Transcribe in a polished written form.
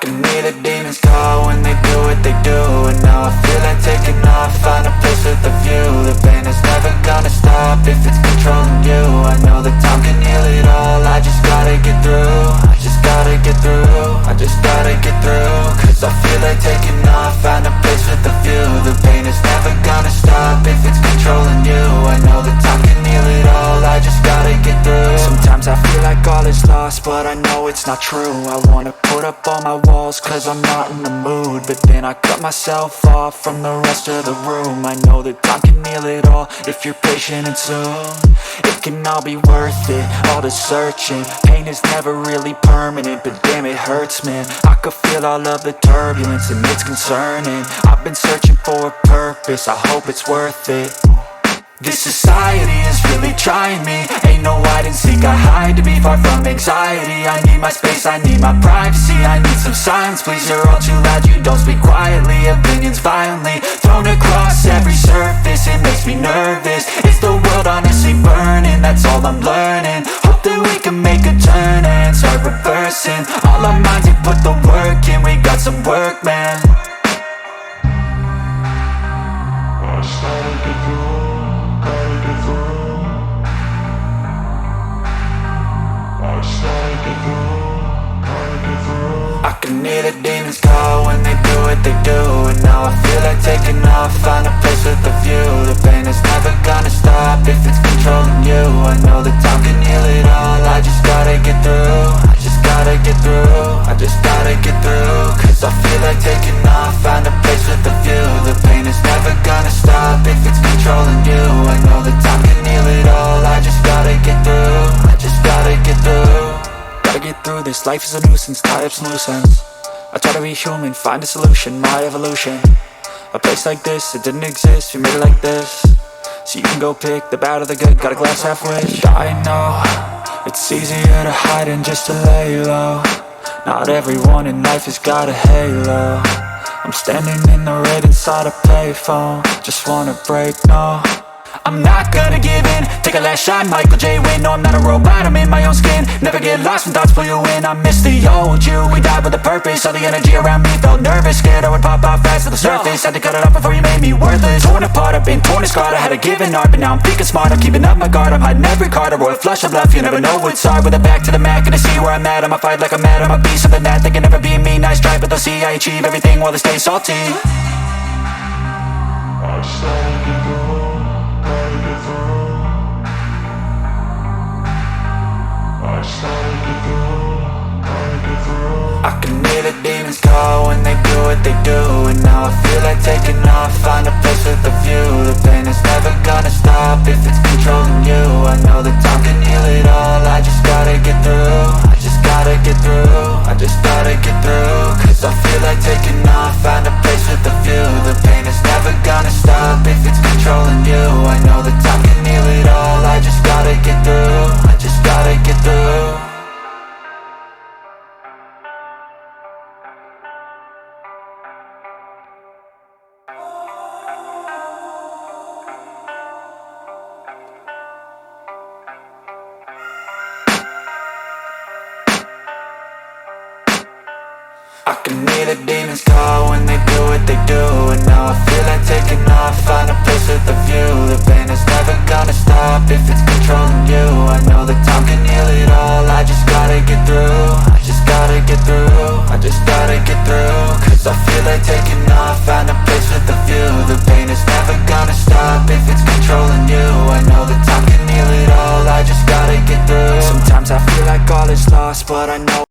can hear the demons call when they do what they do. And now I feel like taking off, find a place with a view. The pain is never gonna stop if it's controlling you. I know that time can heal it all, I just gotta get through. I just gotta get through, I just gotta get through. Cause I feel like taking off, find a place with a view. The pain is never gonna stop if it's controlling you. I know that time can heal it all, I just gotta get through. Sometimes I feel like all is lost, but I know it's not true. I wanna put up all my walls cause I'm not in the mood, but then I cut myself off from the rest of the room. I know that time can heal it all if you're patient and soon it can all be worth it, all the searching. Pain is never really permanent, but damn it hurts, man. I could feel all of the turbulence and it's concerning. I've been searching for a purpose, I hope it's worth it. This society is really trying me. Ain't no hide and seek, I hide to be far from anxiety. I need my space, I need my privacy. I need some silence, please, you're all too loud. You don't speak quietly, opinions violently thrown across every surface. It makes me nervous, is the world honestly burning? That's all I'm learning. Hope that we can make a turn and start reversing. All our minds and put the work in, we got some work, man. I started to grow. I can hear the demons call when they do what they do. And now I feel like taking off, find a place with a view. The pain is never gonna stop if it's controlling you. I know that time can heal it all, I just gotta get through. I just gotta get through, I just gotta get through. Cause I feel like taking off, find a place with a view. The pain is never gonna stop if it's controlling you. I know that time can heal it all, I just gotta get through. I just gotta get through. Gotta get through this, life is a nuisance, tie up some loose ends. I try to be human, find a solution, my evolution. A place like this, it didn't exist, we made it like this. So you can go pick the bad or the good, got a glass half wish. I know, it's easier to hide than just to lay low. Not everyone in life has got a halo. I'm standing in the red inside a payphone, just wanna break, no. I'm not gonna give in, take a last shot, Michael J. Win. No, I'm not a robot, I'm in my own skin. Never get lost when thoughts pull you in. I miss the old you, we died with a purpose. All the energy around me felt nervous, scared I would pop out fast to the surface. Had to cut it off before you made me worthless. Torn apart, I've been torn and scarred. I had a given art, but now I'm thinking smart. I'm keeping up my guard, I'm hiding every card. A royal flush of left, you never know what's hard. With a back to the mat, gonna see where I'm at. I'ma fight like I'm mad, I'ma be something that they can never be me. Nice try, but they'll see I achieve everything while they stay salty. I started to go. I can hear the demons call when they do what they do. And now I feel like taking off, find a place with a view. The pain is never gonna stop if it's controlling you. I know that time can heal it all, I just gotta get through. I just gotta get through, I just gotta get through. Cause I feel like taking off, find a place with a view. The pain is never gonna stop if it's controlling you. I know that time can heal it all, I just gotta get through. I just gotta get through. I can hear the demons call when they do what they do. And now I feel like taking off, find a place with a view. The pain is never gonna stop if it's controlling you. I know that time can heal it all, I just gotta get through. I just gotta get through, I just gotta get through. Cause I feel like taking off, find a place with a view. The pain is never gonna stop if it's controlling you. I know that time can heal it all, I just gotta get through. Sometimes I feel like all is lost, but I know